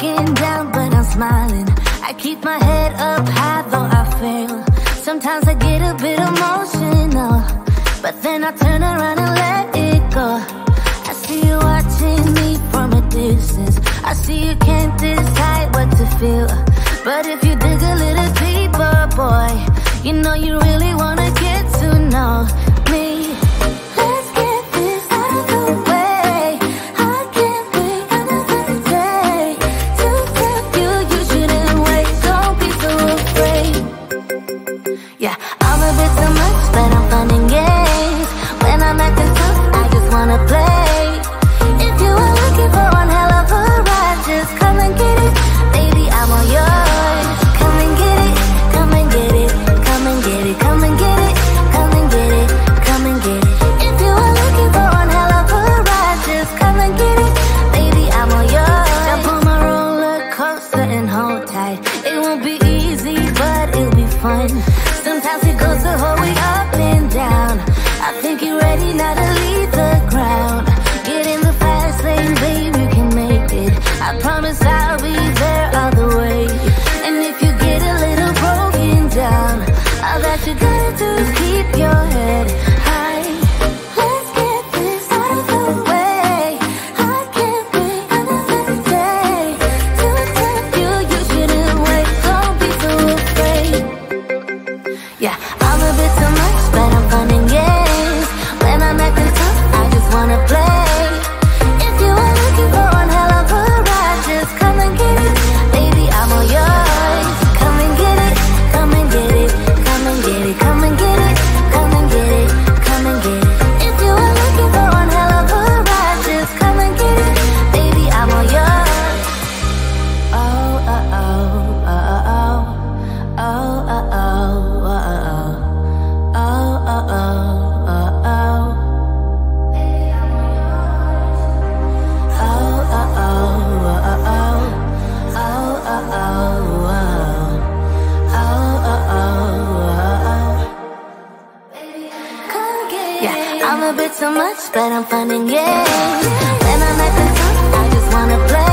broken down, but I'm smiling. I keep my head up high, though I fail. Sometimes I get a bit emotional, but then I turn around and let it go. I see you watching me from a distance. I see you can't decide what to feel, but if you dig a little deeper, boy, you know you really wanna get to know me. Let's get this out of the way. I can't wait another day to tell you you shouldn't wait. Don't be so afraid. Yeah, I'm a bit too much, but I'm fun and games. When I'm acting tough, I just wanna play. If you are looking for one hell of a ride, just come and get it. Baby, I'm all yours. Come and get it, come and get it, come and get it, come and get it, come and get it, come and get it. If you are looking for one hell of a ride, just come and get it. Baby, I'm all yours. Jump on my roller coaster and hold tight. It won't be easy, but it'll be fun. Sometimes it goes the whole way up and down. I think you're ready now to leave the ground. Get in the fast lane, babe, you can make it. I promise I'll be there all the way. And if you get a little broken down, all that you gotta do is keep your head high. Let's get this out of the way. I can't wait another day to tell you you shouldn't wait. Don't be so afraid. Yeah, I'm a bit too much, but I'm fun and games. When I'm acting tough, I just wanna play. If you are looking for one hell of a ride, just come and get it. Baby, I'm all yours. Come and get it, come and get it, come and get it, come and get it, come and get it, come and get it. If you are looking for one hell of a ride, just come and get it. Baby, I'm all yours. Oh, oh, oh, oh, oh, oh, oh, oh, oh, oh. Oh, oh, oh, oh, oh. Baby, I'm all yours. Oh, oh, oh, oh, oh. Oh, oh, oh, oh. Oh, oh, oh, oh. Baby, come get it. Yeah, I'm a bit too much, but I'm fun and games. When I'm acting tough, I just wanna play.